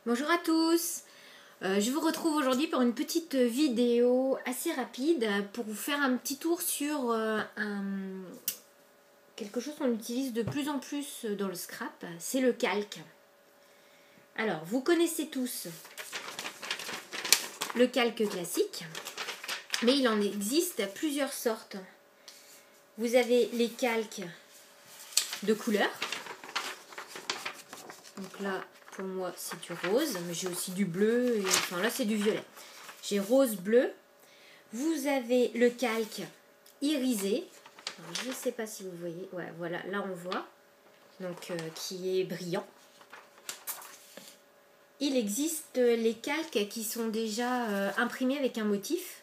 Bonjour à tous, je vous retrouve aujourd'hui pour une petite vidéo assez rapide pour vous faire un petit tour sur quelque chose qu'on utilise de plus en plus dans le scrap, c'est le calque. Alors, vous connaissez tous le calque classique, mais il en existe plusieurs sortes. Vous avez les calques de couleur, donc là, pour moi, c'est du rose, mais j'ai aussi du bleu, et enfin là, c'est du violet. J'ai rose, bleu. Vous avez le calque irisé. Alors, je ne sais pas si vous voyez. Ouais, voilà, là, on voit. Donc, qui est brillant. Il existe les calques qui sont déjà imprimés avec un motif.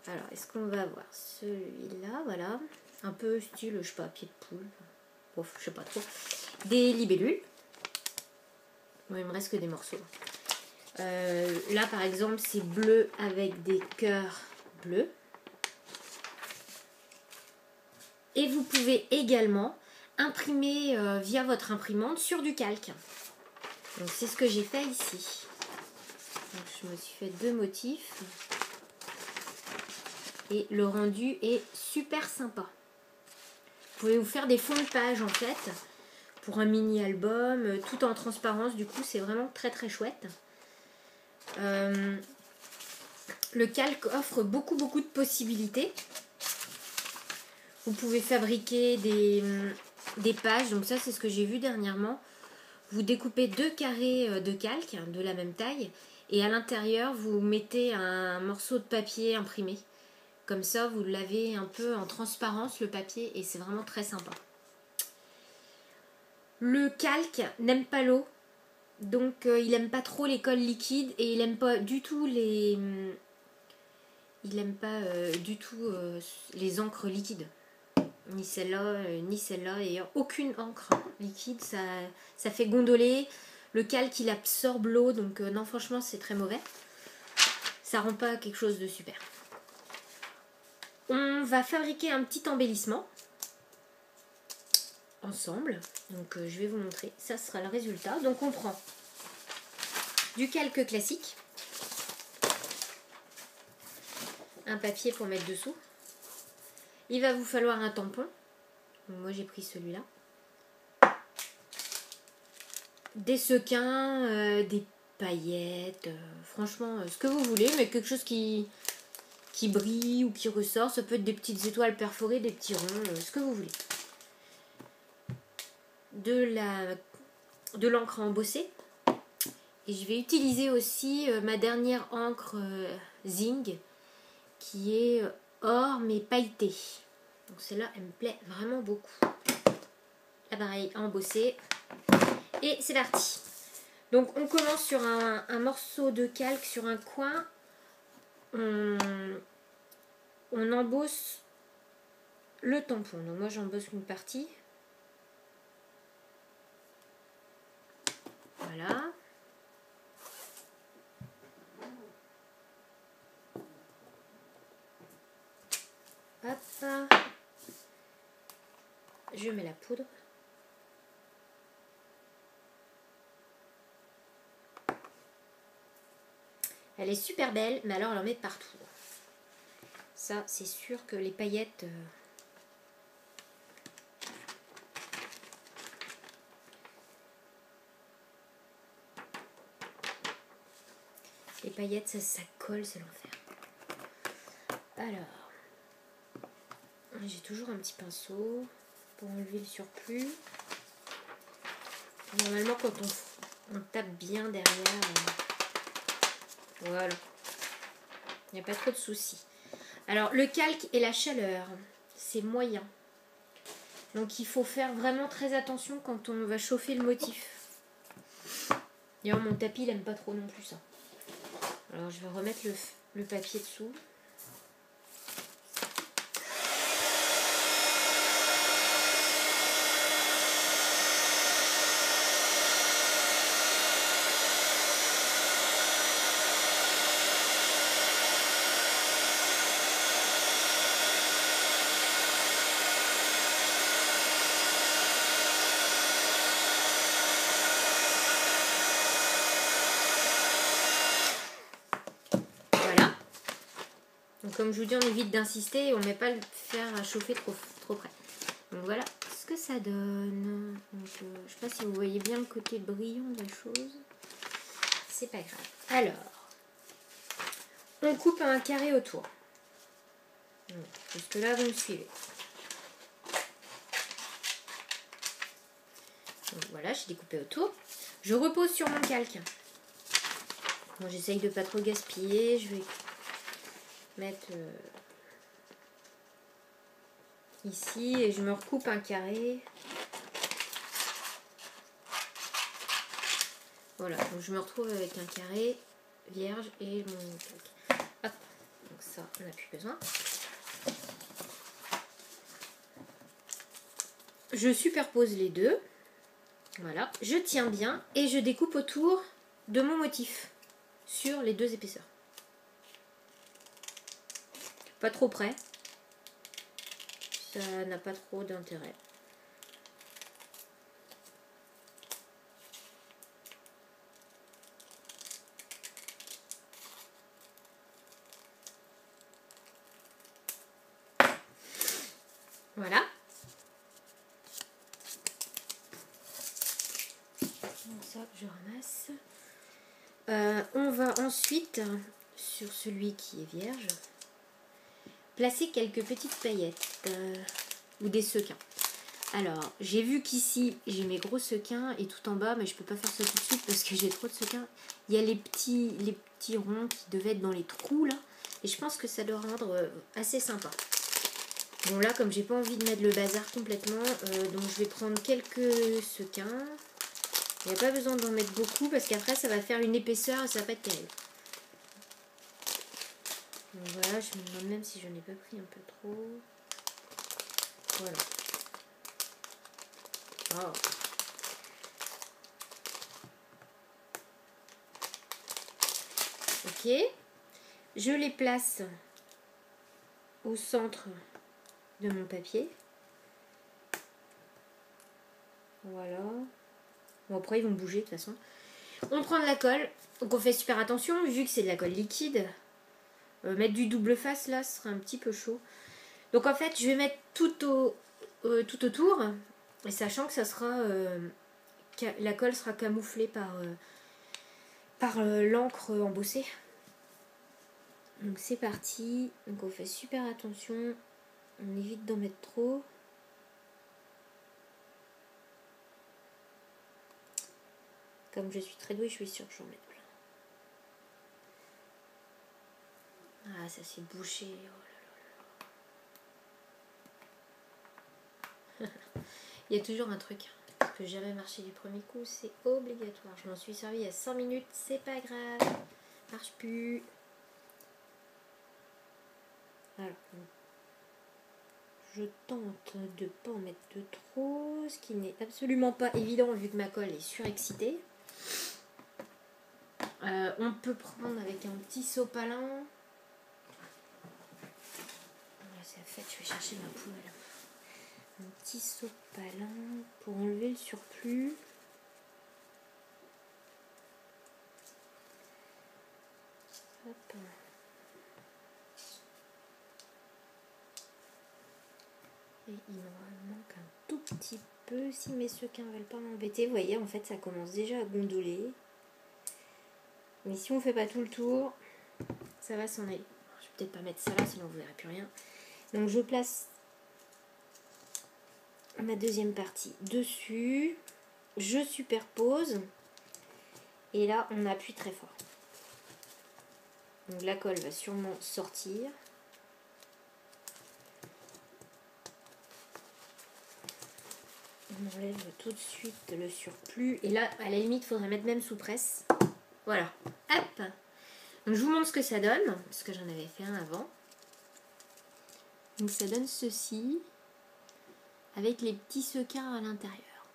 Alors, est-ce qu'on va avoir celui-là, voilà. Un peu style, je sais pas, pied de poule. Bon, je sais pas trop. Des libellules. Bon, il me reste que des morceaux. Là par exemple c'est bleu avec des cœurs bleus. Et vous pouvez également imprimer via votre imprimante sur du calque. Donc c'est ce que j'ai fait ici. Donc, je me suis fait deux motifs. Et le rendu est super sympa. Vous pouvez vous faire des fonds de page en fait. Pour un mini-album, tout en transparence, du coup c'est vraiment très très chouette. Le calque offre beaucoup de possibilités. Vous pouvez fabriquer des pages, donc ça c'est ce que j'ai vu dernièrement. Vous découpez deux carrés de calque de la même taille et à l'intérieur vous mettez un morceau de papier imprimé. Comme ça vous l'avez un peu en transparence le papier et c'est vraiment très sympa. Le calque n'aime pas l'eau, donc il n'aime pas trop les colles liquides et il n'aime pas du tout les encres liquides. Ni celle-là, ni celle-là. Et aucune encre liquide, ça fait gondoler. Le calque, il absorbe l'eau, donc non, franchement, c'est très mauvais. Ça rend pas quelque chose de super. On va fabriquer un petit embellissement ensemble. Donc, je vais vous montrer. Ça sera le résultat. Donc, on prend du calque classique. Un papier pour mettre dessous. Il va vous falloir un tampon. Donc, moi, j'ai pris celui-là. Des sequins, des paillettes, franchement, ce que vous voulez, mais quelque chose qui brille ou qui ressort. Ça peut être des petites étoiles perforées, des petits ronds, ce que vous voulez. De l'encre à embosser. Et je vais utiliser aussi ma dernière encre Zing, qui est or mais pailletée. Donc celle-là, elle me plaît vraiment beaucoup. Là, pareil, à embosser. Et c'est parti. Donc on commence sur un morceau de calque sur un coin. On embosse le tampon. Donc moi j'embosse une partie. Voilà. Hop. Je mets la poudre. Elle est super belle, mais alors elle en met partout. Ça, c'est sûr que les paillettes... Les paillettes, ça colle, c'est l'enfer. Alors, j'ai toujours un petit pinceau pour enlever le surplus. Normalement, quand on tape bien derrière... Voilà. Il n'y a pas trop de soucis. Alors, le calque et la chaleur, c'est moyen. Donc, il faut faire vraiment très attention quand on va chauffer le motif. D'ailleurs, mon tapis, il n'aime pas trop non plus ça. Alors, je vais remettre le papier dessous. Donc comme je vous dis, on évite d'insister et on ne met pas le fer à chauffer trop près. Donc voilà ce que ça donne. Donc, je ne sais pas si vous voyez bien le côté brillant de la chose. C'est pas grave. Alors, on coupe un carré autour. Parce que là, vous me suivez. Donc voilà, j'ai découpé autour. Je repose sur mon calque. Bon, j'essaye de pas trop gaspiller. Je vais mettre ici et je me recoupe un carré. Voilà, donc je me retrouve avec un carré vierge et mon calque. Hop, donc ça, on n'a plus besoin. Je superpose les deux. Voilà, je tiens bien et je découpe autour de mon motif sur les deux épaisseurs. Pas trop près. Ça n'a pas trop d'intérêt. Voilà. Donc ça, je ramasse. On va ensuite, sur celui qui est vierge, placer quelques petites paillettes ou des sequins. Alors, j'ai vu qu'ici, j'ai mes gros sequins et tout en bas, mais je peux pas faire ça tout de suite parce que j'ai trop de sequins. Il y a les petits ronds qui devaient être dans les trous là. Et je pense que ça doit rendre assez sympa. Bon là, comme j'ai pas envie de mettre le bazar complètement, donc je vais prendre quelques sequins. Il n'y a pas besoin d'en mettre beaucoup parce qu'après ça va faire une épaisseur et ça va pas être terrible. Donc voilà, je me demande même si j'en ai pas pris un peu trop. Voilà. Oh. Ok. Je les place au centre de mon papier. Voilà. Bon, après, ils vont bouger de toute façon. On prend de la colle. Donc, on fait super attention, vu que c'est de la colle liquide. Mettre du double face, là, ce sera un petit peu chaud. Donc, en fait, je vais mettre tout autour. Et sachant que ça sera... la colle sera camouflée par l'encre embossée. Donc, c'est parti. Donc, on fait super attention. On évite d'en mettre trop. Comme je suis très douée, je suis sûre que j'en mets plein. Ah, ça s'est bouché. Oh là là. Il y a toujours un truc qui peut jamais marcher du premier coup, c'est obligatoire. Je m'en suis servi il y a 5 minutes, c'est pas grave. Marche plus. Alors, je tente de pas en mettre de trop, ce qui n'est absolument pas évident vu que ma colle est surexcitée. On peut prendre avec un petit sopalin. Là, c'est fait, je vais chercher ma poubelle. Un petit sopalin pour enlever le surplus. Hop. Et il me manque un tout petit peu. Si mes sequins ne veulent pas m'embêter, vous voyez, en fait, ça commence déjà à gondoler. Mais si on ne fait pas tout le tour, ça va s'en aller. Je vais peut-être pas mettre ça là, sinon vous ne verrez plus rien. Donc je place ma deuxième partie dessus. Je superpose. Et là, on appuie très fort. Donc la colle va sûrement sortir. On enlève tout de suite le surplus. Et là, à la limite, il faudrait mettre même sous presse. Voilà. Hop. Donc je vous montre ce que ça donne. Parce que j'en avais fait un avant. Donc ça donne ceci. Avec les petits sequins à l'intérieur.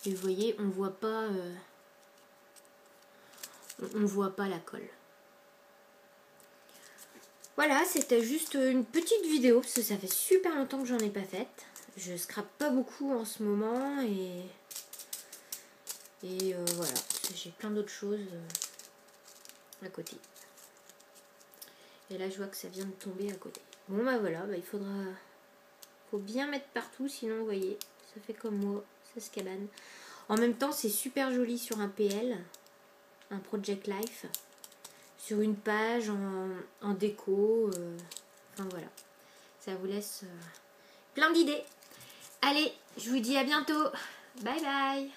Et vous voyez, on voit pas... on voit pas la colle. Voilà, c'était juste une petite vidéo. Parce que ça fait super longtemps que j'en ai pas faite. Je scrape pas beaucoup en ce moment. Et voilà. J'ai plein d'autres choses à côté. Et là, je vois que ça vient de tomber à côté. Bon, bah voilà, bah, il faut bien mettre partout, sinon, vous voyez, ça fait comme moi, ça se cabane. En même temps, c'est super joli sur un PL, un Project Life, sur une page en déco. Enfin, voilà. Ça vous laisse plein d'idées. Allez, je vous dis à bientôt. Bye bye.